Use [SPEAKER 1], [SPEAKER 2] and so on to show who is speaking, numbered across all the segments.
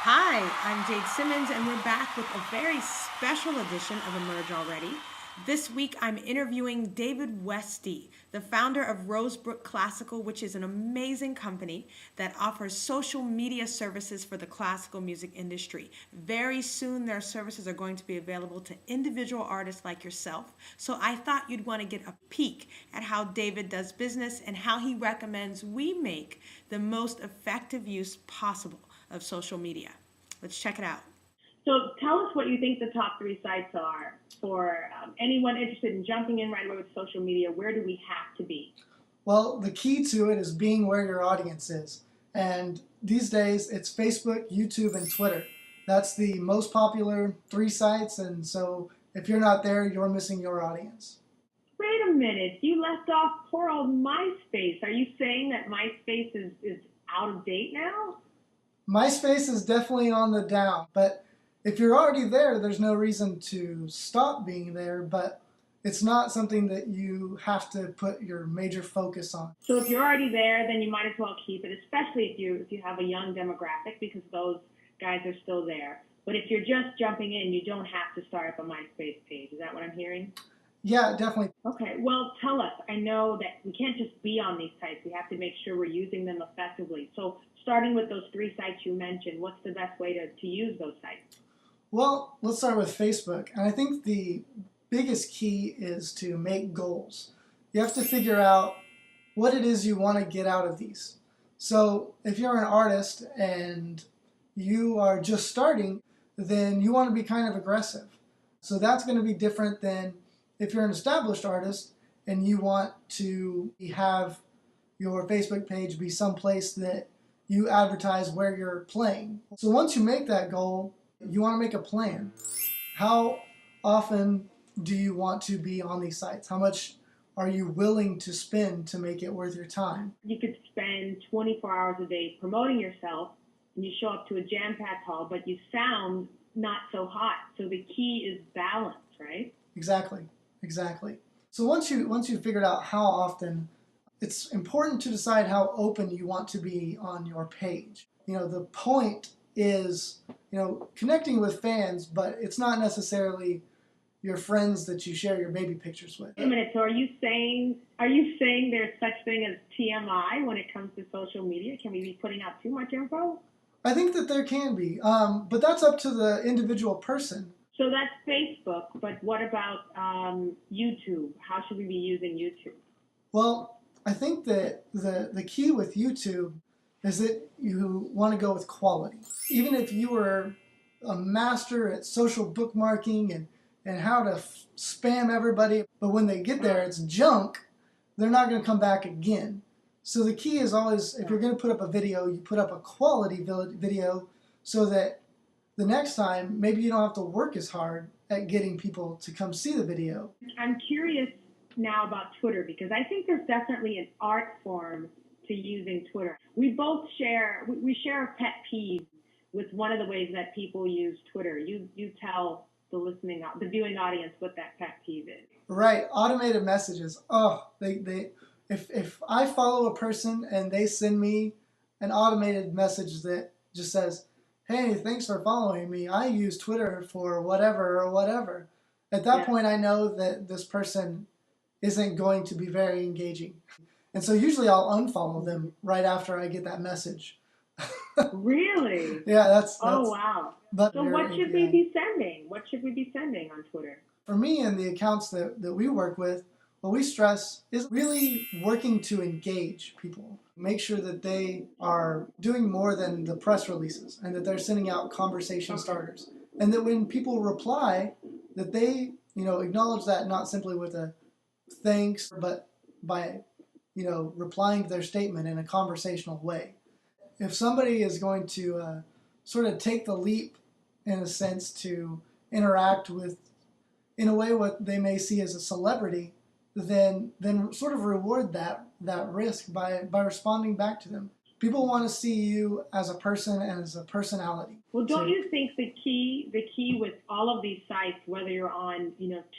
[SPEAKER 1] Hi, I'm Jade Simmons, and we're back with a very special edition of Emerge Already. This week, I'm interviewing David Westy, the founder of Rosebrook Classical, which is an amazing company that offers social media services for the classical music industry. Very soon, their services are going to be available to individual artists like yourself. So I thought you'd want to get a peek at how David does business and how he recommends we make the most effective use possible of social media. Let's check it out.
[SPEAKER 2] So tell us what you think the top three sites are for anyone interested in jumping in right away with social media. Where do we have to be?
[SPEAKER 3] Well, the key to it is being where your audience is. And these days, it's Facebook, YouTube, and Twitter. That's the most popular three sites. And so if you're not there, you're missing your audience.
[SPEAKER 2] Wait a minute. You left off poor old MySpace. Are you saying that MySpace is out of date now?
[SPEAKER 3] MySpace is definitely on the down. But if you're already there, there's no reason to stop being there. But it's not something that you have to put your major focus on.
[SPEAKER 2] So if you're already there, then you might as well keep it, especially if you have a young demographic, because those guys are still there. But if you're just jumping in, you don't have to start up a MySpace page. Is that what I'm hearing?
[SPEAKER 3] Yeah, definitely.
[SPEAKER 2] Okay, well, tell us. I know that we can't just be on these sites. We have to make sure we're using them effectively. So starting with those three sites you mentioned, what's the best way to use those sites?
[SPEAKER 3] Well, let's start with Facebook. And I think the biggest key is to make goals. You have to figure out what it is you want to get out of these. So if you're an artist and you are just starting, then you want to be kind of aggressive. So that's going to be different than if you're an established artist and you want to have your Facebook page be someplace that you advertise where you're playing. So once you make that goal, you want to make a plan. How often do you want to be on these sites? How much are you willing to spend to make it worth your time?
[SPEAKER 2] You could spend 24 hours a day promoting yourself, and you show up to a jam-packed hall, but you sound not so hot. So the key is balance, right?
[SPEAKER 3] Exactly. So once you've figured out how often, it's important to decide how open you want to be on your page. The point is, connecting with fans, but it's not necessarily your friends that you share your baby pictures with.
[SPEAKER 2] Wait a minute. So are you saying there's such thing as TMI when it comes to social media? Can we be putting out too much info?
[SPEAKER 3] I think that there can be, but that's up to the individual person.
[SPEAKER 2] So that's Facebook, but what about YouTube? How should we be using YouTube?
[SPEAKER 3] Well, I think that the key with YouTube is that you want to go with quality. Even if you were a master at social bookmarking and how to spam everybody, but when they get there, it's junk, they're not going to come back again. So the key is always, if you're going to put up a video, you put up a quality video so that the next time, maybe you don't have to work as hard at getting people to come see the video.
[SPEAKER 2] I'm curious now about Twitter, because I think there's definitely an art form to using Twitter. We share a pet peeve with one of the ways that people use Twitter. You tell the viewing audience what that pet peeve is.
[SPEAKER 3] Right, automated messages. Oh, if I follow a person and they send me an automated message that just says, "Hey, thanks for following me. I use Twitter for whatever or whatever." At that point, I know that this person isn't going to be very engaging. And so usually I'll unfollow them right after I get that message.
[SPEAKER 2] Really?
[SPEAKER 3] Yeah, that's
[SPEAKER 2] oh, wow. So what should we be sending? What should we be sending on Twitter?
[SPEAKER 3] For me and the accounts that we work with, what we stress is really working to engage people. Make sure that they are doing more than the press releases and that they're sending out conversation starters. And that when people reply, that they, acknowledge that not simply with a thanks, but by, replying to their statement in a conversational way. If somebody is going to sort of take the leap, in a sense, to interact with, in a way, what they may see as a celebrity, then sort of reward that risk by responding back to them. People want to see you as a person and as a personality.
[SPEAKER 2] Well, don't you think the key with all of these sites, whether you're on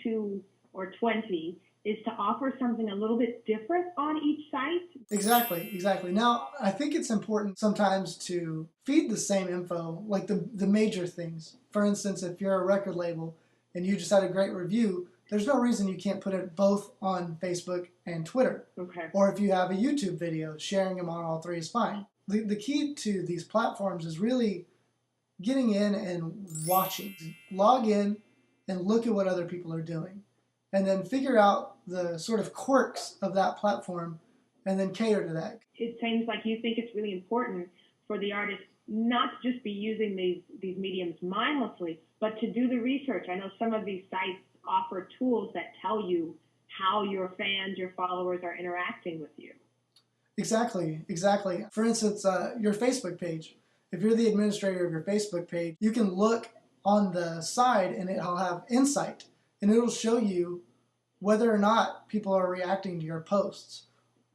[SPEAKER 2] 2 or 20, is to offer something a little bit different on each site.
[SPEAKER 3] Exactly, exactly. Now, I think it's important sometimes to feed the same info, like the major things. For instance, if you're a record label and you just had a great review, there's no reason you can't put it both on Facebook and Twitter.
[SPEAKER 2] Okay.
[SPEAKER 3] Or if you have a YouTube video, sharing them on all three is fine. The key to these platforms is really getting in and watching. Log in and look at what other people are doing. And then figure out the sort of quirks of that platform and then cater to that.
[SPEAKER 2] It seems like you think it's really important for the artist not to just be using these mediums mindlessly, but to do the research. I know some of these sites offer tools that tell you how your fans, your followers are interacting with you.
[SPEAKER 3] Exactly, exactly. For instance, your Facebook page. If you're the administrator of your Facebook page, you can look on the side and it'll have insight. And it'll show you whether or not people are reacting to your posts,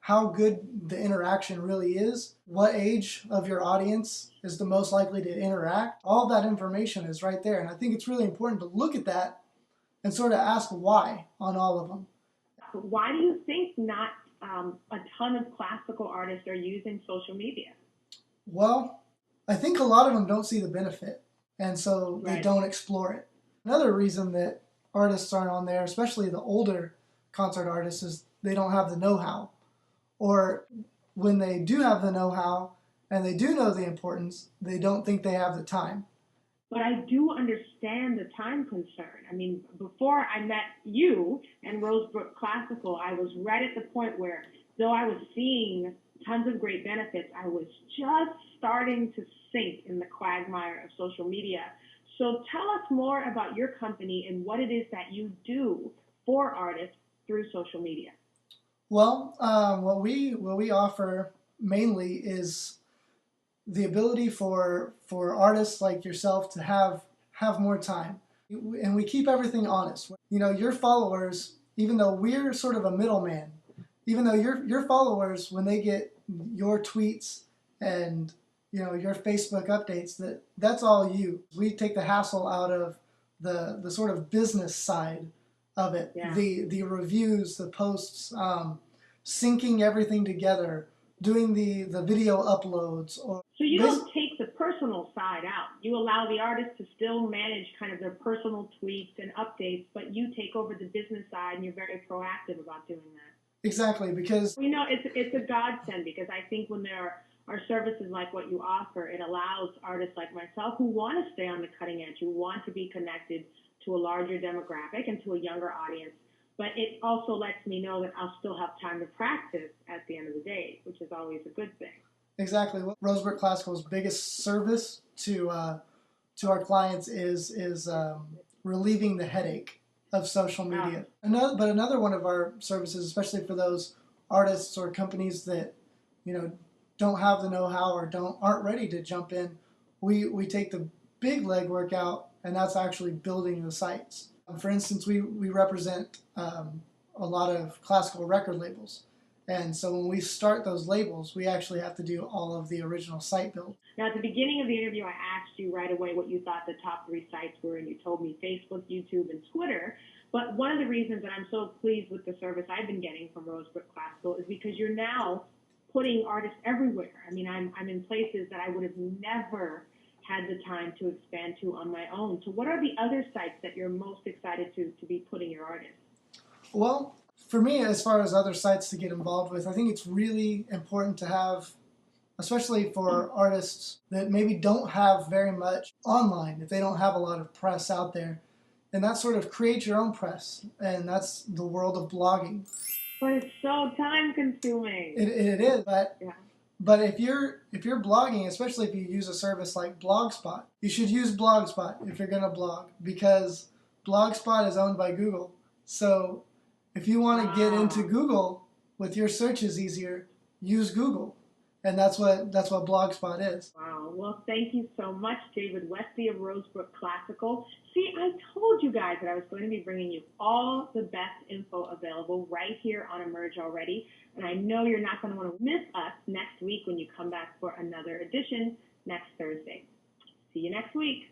[SPEAKER 3] how good the interaction really is, what age of your audience is the most likely to interact. All that information is right there. And I think it's really important to look at that and sort of ask why on all of them.
[SPEAKER 2] Why do you think not a ton of classical artists are using social media?
[SPEAKER 3] Well, I think a lot of them don't see the benefit, and so they don't explore it. Another reason that artists aren't on there, especially the older concert artists, is they don't have the know-how. Or when they do have the know-how and they do know the importance, they don't think they have the time.
[SPEAKER 2] But I do understand the time concern. I mean, before I met you and Rosebrook Classical, I was right at the point where, though I was seeing tons of great benefits, I was just starting to sink in the quagmire of social media. So tell us more about your company and what it is that you do for artists through social media.
[SPEAKER 3] Well, what we offer mainly is the ability for artists like yourself to have more time, and we keep everything honest. You know, your followers, even though we're sort of a middleman, even though your followers, when they get your tweets and your Facebook updates, that's all you. We take the hassle out of the sort of business side of it.
[SPEAKER 2] Yeah.
[SPEAKER 3] The reviews, the posts, syncing everything together, doing the video uploads. So
[SPEAKER 2] you don't take the personal side out. You allow the artist to still manage kind of their personal tweets and updates, but you take over the business side and you're very proactive about doing that.
[SPEAKER 3] Exactly, because
[SPEAKER 2] it's a godsend, because I think when there are services like what you offer, it allows artists like myself who want to stay on the cutting edge, who want to be connected to a larger demographic and to a younger audience. But it also lets me know that I'll still have time to practice at the end of the day, which is always a good thing.
[SPEAKER 3] Exactly. Rosebrook Classical's biggest service to our clients is relieving the headache of social media. But another one of our services, especially for those artists or companies that don't have the know-how or aren't ready to jump in, we take the big legwork out, and that's actually building the sites. For instance, we represent a lot of classical record labels. And so when we start those labels, we actually have to do all of the original site build.
[SPEAKER 2] Now, at the beginning of the interview, I asked you right away what you thought the top 3 sites were, and you told me Facebook, YouTube, and Twitter. But one of the reasons that I'm so pleased with the service I've been getting from Rosebrook Classical is because you're now putting artists everywhere. I mean, I'm in places that I would have never had the time to expand to on my own. So what are the other sites that you're most excited to be putting your artists?
[SPEAKER 3] Well, for me, as far as other sites to get involved with, I think it's really important to have, especially for artists that maybe don't have very much online, if they don't have a lot of press out there, and that sort of create your own press, and that's the world of blogging.
[SPEAKER 2] But it's so time consuming.
[SPEAKER 3] It is, but if you're blogging, especially if you use a service like Blogspot, you should use Blogspot if you're going to blog, because Blogspot is owned by Google. So if you want to get into Google with your searches easier, use Google. And that's what Blogspot is.
[SPEAKER 2] Wow. Well, thank you so much, David Westy of Rosebrook Classical. See, I told you guys that I was going to be bringing you all the best info available right here on Emerge Already. And I know you're not going to want to miss us next week when you come back for another edition next Thursday. See you next week.